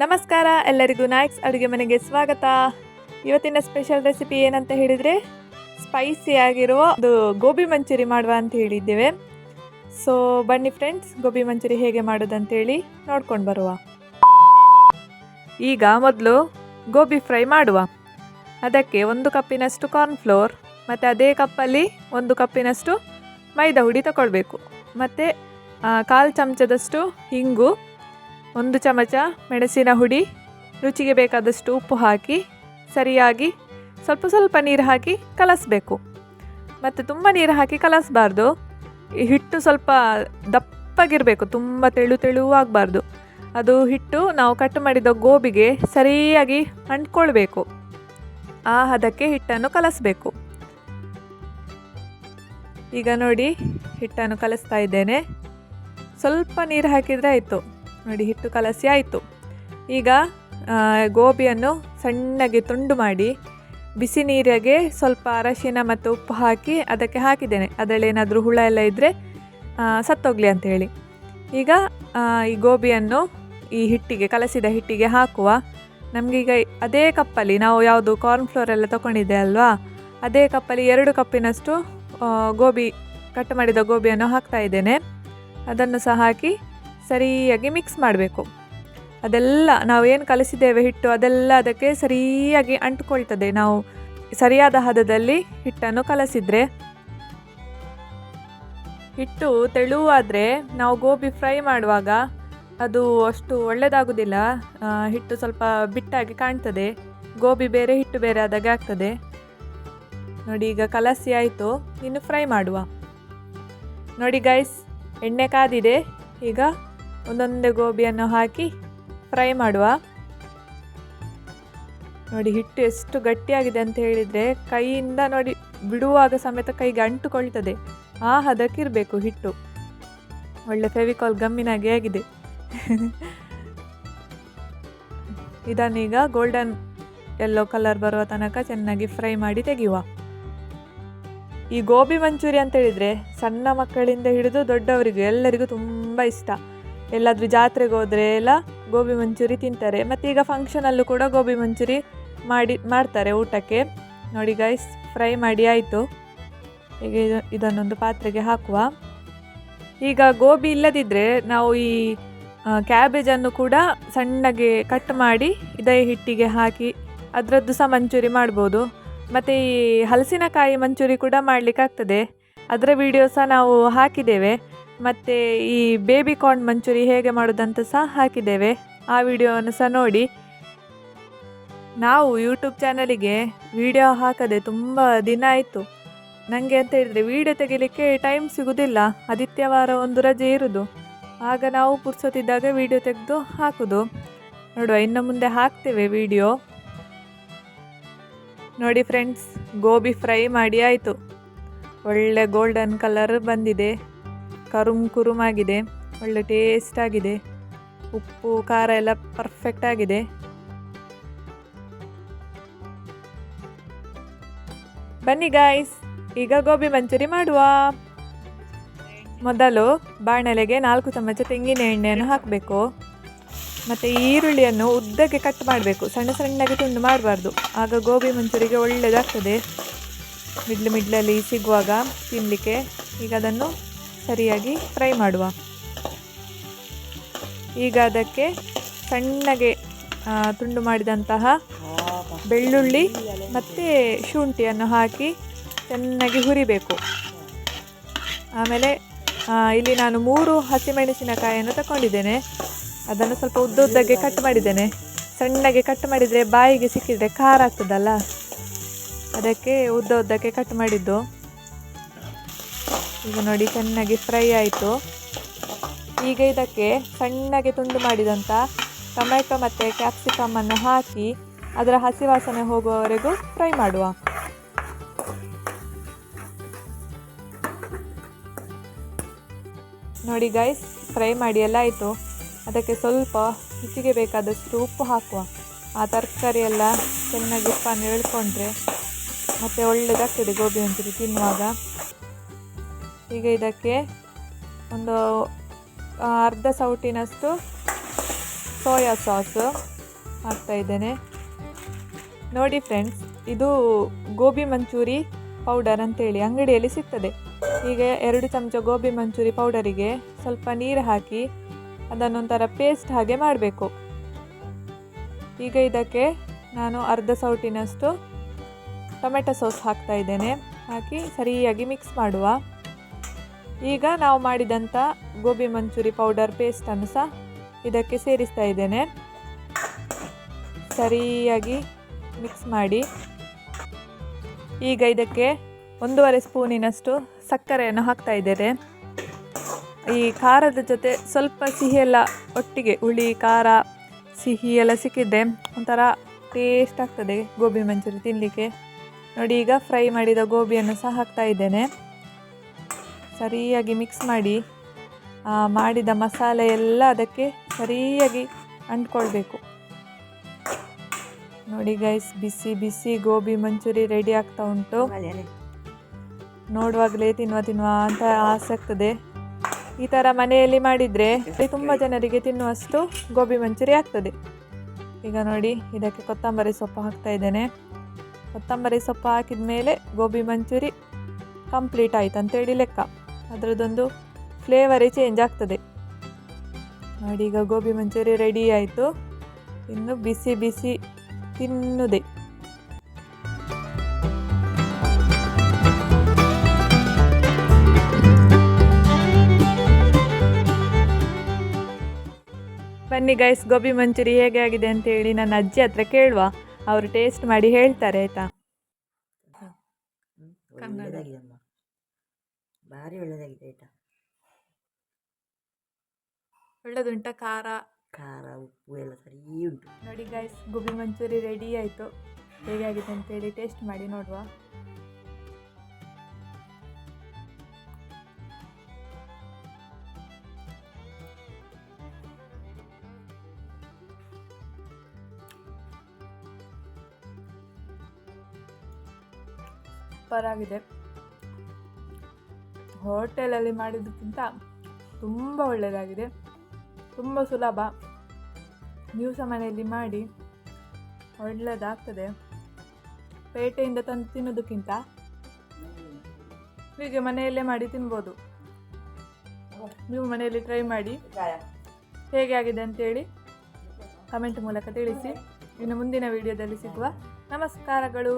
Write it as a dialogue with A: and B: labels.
A: ನಮಸ್ಕಾರ ಎಲ್ಲರಿಗೂ ನಾಯಕ್ಸ್ ಅಡುಗೆ ಮನೆಗೆ ಸ್ವಾಗತ. ಇವತ್ತಿನ ಸ್ಪೆಷಲ್ ರೆಸಿಪಿ ಏನಂತ ಹೇಳಿದರೆ ಸ್ಪೈಸಿ ಆಗಿರುವ ಒಂದು ಗೋಬಿ ಮಂಚೂರಿ ಮಾಡುವ ಅಂತ ಹೇಳಿದ್ದೇವೆ. ಸೊ ಬನ್ನಿ ಫ್ರೆಂಡ್ಸ್, ಗೋಬಿ ಮಂಚೂರಿ ಹೇಗೆ ಮಾಡೋದಂತೇಳಿ ನೋಡ್ಕೊಂಡು ಬರುವ. ಈಗ ಮೊದಲು ಗೋಬಿ ಫ್ರೈ ಮಾಡುವ. ಅದಕ್ಕೆ 1 ಕಪ್ಪಿನಷ್ಟು ಕಾರ್ನ್ಫ್ಲೋರ್ ಮತ್ತು ಅದೇ ಕಪ್ಪಲ್ಲಿ 1 ಕಪ್ಪಿನಷ್ಟು ಮೈದಾ ಹುಡಿ ತಗೊಳ್ಬೇಕು. ಮತ್ತು 1/4 ಚಮಚದಷ್ಟು ಹಿಂಗು, 1 ಚಮಚ ಮೆಣಸಿನ ಹುಡಿ, ರುಚಿಗೆ ಬೇಕಾದಷ್ಟು ಉಪ್ಪು ಹಾಕಿ ಸರಿಯಾಗಿ ಸ್ವಲ್ಪ ನೀರು ಹಾಕಿ ಕಲಸಬೇಕು. ಮತ್ತು ತುಂಬ ನೀರು ಹಾಕಿ ಕಲಸಬಾರ್ದು. ಈ ಹಿಟ್ಟು ಸ್ವಲ್ಪ ದಪ್ಪಗಿರಬೇಕು, ತುಂಬ ತೆಳುವಾಗಬಾರ್ದು. ಅದು ಹಿಟ್ಟು ನಾವು ಕಟ್ ಮಾಡಿದ ಗೋಬಿಗೆ ಸರಿಯಾಗಿ ಅಂಟ್ಕೊಳ್ಬೇಕು. ಆ ಹದಕ್ಕೆ ಹಿಟ್ಟನ್ನು ಕಲಸಬೇಕು. ಈಗ ನೋಡಿ, ಹಿಟ್ಟನ್ನು ಕಲಿಸ್ತಾ ಇದ್ದೇನೆ. ಸ್ವಲ್ಪ ನೀರು ಹಾಕಿದರೆ ಆಯಿತು. ನೋಡಿ, ಹಿಟ್ಟು ಕಲಸಿ ಆಯಿತು. ಈಗ ಗೋಬಿಯನ್ನು ಸಣ್ಣಗೆ ತುಂಡು ಮಾಡಿ ಬಿಸಿ ನೀರಿಗೆ ಸ್ವಲ್ಪ ಅರಶಿನ ಮತ್ತು ಉಪ್ಪು ಹಾಕಿ ಅದಕ್ಕೆ ಹಾಕಿದ್ದೇನೆ. ಅದರಲ್ಲಿ ಏನಾದರೂ ಹುಳ ಎಲ್ಲ ಇದ್ದರೆ ಸತ್ತೋಗಲಿ ಅಂಥೇಳಿ. ಈಗ ಈ ಗೋಬಿಯನ್ನು ಈ ಹಿಟ್ಟಿಗೆ, ಕಲಸಿದ ಹಿಟ್ಟಿಗೆ ಹಾಕುವ. ನಮಗೀಗ ಅದೇ ಕಪ್ಪಲ್ಲಿ ನಾವು ಯಾವುದು ಕಾರ್ನ್ಫ್ಲೋರ್ ಎಲ್ಲ ತೊಗೊಂಡಿದ್ದೆ ಅಲ್ವಾ, ಅದೇ ಕಪ್ಪಲ್ಲಿ 2 ಕಪ್ಪಿನಷ್ಟು ಗೋಬಿ, ಕಟ್ ಮಾಡಿದ ಗೋಬಿಯನ್ನು ಹಾಕ್ತಾ ಇದ್ದೇನೆ. ಅದನ್ನು ಸಹ ಹಾಕಿ ಸರಿಯಾಗಿ ಮಿಕ್ಸ್ ಮಾಡಬೇಕು. ಅದೆಲ್ಲ ನಾವು ಏನು ಕಲಿಸಿದ್ದೇವೆ ಹಿಟ್ಟು, ಅದೆಲ್ಲ ಅದಕ್ಕೆ ಸರಿಯಾಗಿ ಅಂಟ್ಕೊಳ್ತದೆ. ನಾವು ಸರಿಯಾದ ಹದದಲ್ಲಿ ಹಿಟ್ಟನ್ನು ಕಲಸಿದರೆ. ಹಿಟ್ಟು ತೆಳುವಾದರೆ ನಾವು ಗೋಬಿ ಫ್ರೈ ಮಾಡುವಾಗ ಅದು ಅಷ್ಟು ಒಳ್ಳೆಯದಾಗೋದಿಲ್ಲ. ಹಿಟ್ಟು ಸ್ವಲ್ಪ ಬಿಟ್ಟಾಗಿ ಕಾಣ್ತದೆ. ಗೋಬಿ ಬೇರೆ ಹಿಟ್ಟು ಬೇರೆ ಆದಾಗೆ ಆಗ್ತದೆ. ನೋಡಿ, ಈಗ ಕಲಸಿ ಆಯಿತು. ಇನ್ನು ಫ್ರೈ ಮಾಡುವ. ನೋಡಿ ಗೈಸ್, ಎಣ್ಣೆ ಕಾದಿದೆ. ಈಗ ಒಂದೊಂದೇ ಗೋಬಿಯನ್ನು ಹಾಕಿ ಫ್ರೈ ಮಾಡುವ. ನೋಡಿ, ಹಿಟ್ಟು ಎಷ್ಟು ಗಟ್ಟಿಯಾಗಿದೆ ಅಂತ ಹೇಳಿದರೆ ಕೈಯಿಂದ ನೋಡಿ ಬಿಡುವಾಗ ಸಮೇತ ಕೈಗೆ ಅಂಟುಕೊಳ್ತದೆ. ಆ ಹದಕ್ಕಿರಬೇಕು ಹಿಟ್ಟು. ಒಳ್ಳೆ ಫೆವಿಕಾಲ್ ಗಮ್ಮಿನಾಗೆ ಆಗಿದೆ. ಇದನ್ನೀಗ ಗೋಲ್ಡನ್ ಯೆಲ್ಲೋ ಕಲರ್ ಬರುವ ತನಕ ಚೆನ್ನಾಗಿ ಫ್ರೈ ಮಾಡಿ ತೆಗೆಯುವ. ಈ ಗೋಬಿ ಮಂಚೂರಿ ಅಂತ ಹೇಳಿದರೆ ಸಣ್ಣ ಮಕ್ಕಳಿಂದ ಹಿಡಿದು ದೊಡ್ಡವರಿಗೂ ಎಲ್ಲರಿಗೂ ತುಂಬ ಇಷ್ಟ. ಎಲ್ಲಾದರೂ ಜಾತ್ರೆಗೆ ಹೋದರೆ ಎಲ್ಲ ಗೋಬಿ ಮಂಚೂರಿ ತಿಂತಾರೆ. ಮತ್ತು ಈಗ ಫಂಕ್ಷನಲ್ಲೂ ಕೂಡ ಗೋಬಿ ಮಂಚೂರಿ ಮಾಡ್ತಾರೆ ಊಟಕ್ಕೆ. ನೋಡಿ ಗೈಸ್, ಫ್ರೈ ಮಾಡಿ ಆಯಿತು. ಈಗ ಇದನ್ನೊಂದು ಪಾತ್ರೆಗೆ ಹಾಕುವ. ಈಗ ಗೋಬಿ ಇಲ್ಲದಿದ್ದರೆ ನಾವು ಈ ಕ್ಯಾಬೇಜನ್ನು ಕೂಡ ಸಣ್ಣಗೆ ಕಟ್ ಮಾಡಿ ಇದೇ ಹಿಟ್ಟಿಗೆ ಹಾಕಿ ಅದರದ್ದು ಸಹ ಮಂಚೂರಿ ಮಾಡ್ಬೋದು. ಮತ್ತು ಈ ಹಲಸಿನಕಾಯಿ ಮಂಚೂರಿ ಕೂಡ ಮಾಡಲಿಕ್ಕಾಗ್ತದೆ. ಅದರ ವಿಡಿಯೋ ಸಹ ನಾವು ಹಾಕಿದ್ದೇವೆ. ಮತ್ತು ಈ ಬೇಬಿ ಕಾರ್ನ್ ಮಂಚೂರಿ ಹೇಗೆ ಮಾಡೋದಂತ ಸಹ ಹಾಕಿದ್ದೇವೆ. ಆ ವಿಡಿಯೋವನ್ನು ಸಹ ನೋಡಿ. ನಾವು ಯೂಟ್ಯೂಬ್ ಚಾನಲಿಗೆ ವಿಡಿಯೋ ಹಾಕದೆ ತುಂಬ ದಿನ ಆಯಿತು. ನನಗೆ ಅಂತ ಹೇಳಿದರೆ ವಿಡಿಯೋ ತೆಗಿಲಿಕ್ಕೆ ಟೈಮ್ ಸಿಗೋದಿಲ್ಲ. ಆದಿತ್ಯವಾರ ಒಂದು ರಜೆ ಇರೋದು. ಆಗ ನಾವು ಪುರ್ಸೊತ್ತಿದ್ದಾಗ ವಿಡಿಯೋ ತೆಗೆದು ಹಾಕೋದು. ನೋಡುವ, ಇನ್ನು ಮುಂದೆ ಹಾಕ್ತೇವೆ ವಿಡಿಯೋ. ನೋಡಿ ಫ್ರೆಂಡ್ಸ್, ಗೋಬಿ ಫ್ರೈ ಮಾಡಿ ಆಯಿತು. ಒಳ್ಳೆ ಗೋಲ್ಡನ್ ಕಲರ್ ಬಂದಿದೆ, ಕುರುಮಾಗಿದೆ, ಒಳ್ಳೆ ಟೇಸ್ಟ್ ಆಗಿದೆ. ಉಪ್ಪು ಖಾರ ಎಲ್ಲ ಪರ್ಫೆಕ್ಟ್ ಆಗಿದೆ. ಬನ್ನಿ ಗಾಯ್ಸ್, ಈಗ ಗೋಬಿ ಮಂಚೂರಿ ಮಾಡುವ. ಮೊದಲು ಬಾಣಲೆಗೆ 4 ಚಮಚ ತೆಂಗಿನ ಎಣ್ಣೆಯನ್ನು ಹಾಕಬೇಕು. ಮತ್ತು ಈರುಳ್ಳಿಯನ್ನು ಉದ್ದಕ್ಕೆ ಕಟ್ ಮಾಡಬೇಕು, ಸಣ್ಣಗೆ ತುಂಡು ಮಾಡಬಾರ್ದು. ಆಗ ಗೋಬಿ ಮಂಚೂರಿಗೆ ಒಳ್ಳೆಯದಾಗ್ತದೆ ಮಿಡ್ಲಲ್ಲಿ ಸಿಗುವಾಗ ತಿನ್ನಲಿಕ್ಕೆ. ಈಗ ಅದನ್ನು ಸರಿಯಾಗಿ ಫ್ರೈ ಮಾಡುವ. ಈಗ ಅದಕ್ಕೆ ಸಣ್ಣಗೆ ತುಂಡು ಮಾಡಿದಂತಹ ಬೆಳ್ಳುಳ್ಳಿ ಮತ್ತು ಶುಂಠಿಯನ್ನು ಹಾಕಿ ಚೆನ್ನಾಗಿ ಹುರಿಬೇಕು. ಆಮೇಲೆ ಇಲ್ಲಿ ನಾನು 3 ಹಸಿಮೆಣಸಿನಕಾಯಿಯನ್ನು ತಗೊಂಡಿದ್ದೇನೆ. ಅದನ್ನು ಸ್ವಲ್ಪ ಉದ್ದಕ್ಕೆ ಕಟ್ ಮಾಡಿದ್ದೇನೆ. ಸಣ್ಣಗೆ ಕಟ್ ಮಾಡಿದರೆ ಬಾಯಿಗೆ ಸಿಕ್ಕಿದರೆ ಖಾರ ಆಗ್ತದಲ್ಲ, ಅದಕ್ಕೆ ಉದ್ದಕ್ಕೆ ಕಟ್ ಮಾಡಿದ್ದು. ಈಗ ನೋಡಿ, ಚೆನ್ನಾಗಿ ಫ್ರೈ ಆಯಿತು. ಈಗ ಇದಕ್ಕೆ ಸಣ್ಣಗೆ ತುಂಡು ಮಾಡಿದಂಥ ಟೊಮೆಟೊ ಮತ್ತು ಕ್ಯಾಪ್ಸಿಕಮನ್ನು ಹಾಕಿ ಅದರ ಹಸಿ ವಾಸನೆ ಹೋಗುವವರೆಗೂ ಫ್ರೈ ಮಾಡುವ. ನೋಡಿ ಗೈಸ್, ಫ್ರೈ ಮಾಡಿ ಎಲ್ಲ ಆಯಿತು. ಅದಕ್ಕೆ ಸ್ವಲ್ಪ ರುಚಿಗೆ ಬೇಕಾದಷ್ಟು ಉಪ್ಪು ಹಾಕುವ. ಆ ತರಕಾರಿ ಎಲ್ಲ ಚೆನ್ನಾಗಿ ಉಪ್ಪನ್ನು ಎಳ್ಕೊಂಡ್ರೆ ಮತ್ತು ಒಳ್ಳೆಯದಾಗ್ತದೆ ಗೋಬಿ ಮಂಚೂರಿ ತಿನ್ನುವಾಗ. ಈಗ ಇದಕ್ಕೆ ಒಂದು ಅರ್ಧ ಸೌಟಿನಷ್ಟು ಸೋಯಾ ಸಾಸು, ಹಾಕ್ತಾ ಇದ್ದೇನೆ. ನೋಡಿ ಫ್ರೆಂಡ್ಸ್, ಇದು ಗೋಬಿ ಮಂಚೂರಿ ಪೌಡರ್ ಅಂತೇಳಿ ಅಂಗಡಿಯಲ್ಲಿ ಸಿಗ್ತದೆ. ಈಗ 2 ಚಮಚ ಗೋಬಿ ಮಂಚೂರಿ ಪೌಡರಿಗೆ ಸ್ವಲ್ಪ ನೀರು ಹಾಕಿ ಅದನ್ನೊಂಥರ ಪೇಸ್ಟ್ ಹಾಗೆ ಮಾಡಬೇಕು. ಈಗ ಇದಕ್ಕೆ ನಾನು ಅರ್ಧ ಸೌಟಿನಷ್ಟು ಟೊಮೆಟೊ ಸಾಸ್ ಹಾಕ್ತಾ ಇದ್ದೇನೆ. ಹಾಕಿ ಸರಿಯಾಗಿ ಮಿಕ್ಸ್ ಮಾಡುವ. ಈಗ ನಾವು ಮಾಡಿದಂಥ ಗೋಬಿ ಮಂಚೂರಿ ಪೌಡರ್ ಪೇಸ್ಟನ್ನು ಸಹ ಇದಕ್ಕೆ ಸೇರಿಸ್ತಾ ಇದ್ದೇನೆ. ಸರಿಯಾಗಿ ಮಿಕ್ಸ್ ಮಾಡಿ ಈಗ ಇದಕ್ಕೆ 1.5 ಸ್ಪೂನಿನಷ್ಟು ಸಕ್ಕರೆಯನ್ನು ಹಾಕ್ತಾ ಇದ್ದೇನೆ. ಈ ಖಾರದ ಜೊತೆ ಸ್ವಲ್ಪ ಸಿಹಿ ಎಲ್ಲ ಒಟ್ಟಿಗೆ, ಹುಳಿ ಖಾರ ಸಿಹಿ ಎಲ್ಲ ಸಿಕ್ಕಿದ್ರೆ ಒಂಥರ ಟೇಸ್ಟ್ ಆಗ್ತದೆ ಗೋಬಿ ಮಂಚೂರಿ ತಿನ್ನಲಿಕ್ಕೆ. ನೋಡಿ, ಈಗ ಫ್ರೈ ಮಾಡಿದ ಗೋಬಿಯನ್ನು ಸಹ ಹಾಕ್ತಾ ಇದ್ದೇನೆ. ಸರಿಯಾಗಿ ಮಿಕ್ಸ್ ಮಾಡಿ ಮಾಡಿದ ಮಸಾಲೆ ಎಲ್ಲ ಅದಕ್ಕೆ ಸರಿಯಾಗಿ ಅಂಟ್ಕೊಳ್ಬೇಕು. ನೋಡಿ ಗೈಸ್, ಬಿಸಿ ಬಿಸಿ ಗೋಬಿ ಮಂಚೂರಿ ರೆಡಿ ಆಗ್ತಾ ಉಂಟು. ನೋಡುವಾಗಲೇ ತಿನ್ನುವ ಅಂತ ಆಸೆ ಆಗ್ತದೆ. ಈ ಥರ ಮನೆಯಲ್ಲಿ ಮಾಡಿದರೆ ತುಂಬ ಜನರಿಗೆ ತಿನ್ನುವಷ್ಟು ಗೋಬಿ ಮಂಚೂರಿ ಆಗ್ತದೆ. ಈಗ ನೋಡಿ, ಇದಕ್ಕೆ ಕೊತ್ತಂಬರಿ ಸೊಪ್ಪು ಹಾಕ್ತಾ ಇದ್ದೇನೆ. ಕೊತ್ತಂಬರಿ ಸೊಪ್ಪು ಹಾಕಿದ ಮೇಲೆ ಗೋಬಿ ಮಂಚೂರಿ ಕಂಪ್ಲೀಟ್ ಆಯ್ತು ಅಂತೇಳಿ ಲೆಕ್ಕ. ಅದರದ್ದೊಂದು ಫ್ಲೇವರೇ ಚೇಂಜ್ ಆಗ್ತದೆ. ನೋಡಿ, ಈಗ ಗೋಬಿ ಮಂಚೂರಿ ರೆಡಿ ಆಯಿತು. ಇನ್ನು ಬಿಸಿ ಬಿಸಿ ತಿನ್ನುವುದೇ. ಬನ್ನಿ ಗೈಸ್, ಗೋಬಿ ಮಂಚೂರಿ ಹೇಗೆ ಆಗಿದೆ ಅಂತೇಳಿ ನನ್ನ ಅಜ್ಜಿ ಹತ್ರ ಕೇಳುವ. ಅವರು ಟೇಸ್ಟ್ ಮಾಡಿ ಹೇಳ್ತಾರೆ, ಆಯಿತಾ?
B: ಭಾರಿ ಒಳ್ಳೆದಾಗಿದೆ ಆಯಿತಾ.
A: ಒಳ್ಳೆದುಂಟ? ಖಾರ
B: ಉಪ್ಪು ಎಲ್ಲ ಸರಿ ಉಂಟು.
A: ನೋಡಿ ಗೈಸ್, ಗೋಬಿ ಮಂಚೂರಿ ರೆಡಿ ಆಯಿತು. ಹೇಗೆ ಆಗಿದೆ ಅಂತೇಳಿ ಟೇಸ್ಟ್ ಮಾಡಿ ನೋಡುವ. ಸೂಪರ್ ಆಗಿದೆ. ಹೋಟೆಲಲ್ಲಿ ಮಾಡಿದ್ದಕ್ಕಿಂತ ತುಂಬ ಒಳ್ಳೆಯದಾಗಿದೆ. ತುಂಬ ಸುಲಭ. ನೀವು ಸಹ ಮನೆಯಲ್ಲಿ ಮಾಡಿ ಒಳ್ಳೆಯದಾಗ್ತದೆ. ಪೇಟೆಯಿಂದ ತಂದು ತಿನ್ನೋದಕ್ಕಿಂತ ಹೀಗೆ ಮನೆಯಲ್ಲೇ ಮಾಡಿ ತಿನ್ಬೋದು. ನೀವು ಮನೆಯಲ್ಲಿ ಟ್ರೈ ಮಾಡಿ ಹೇಗೆ ಆಗಿದೆ ಅಂತೇಳಿ ಕಮೆಂಟ್ ಮೂಲಕ ತಿಳಿಸಿ. ಇನ್ನು ಮುಂದಿನ ವಿಡಿಯೋದಲ್ಲಿ ಸಿಗುವ. ನಮಸ್ಕಾರಗಳು.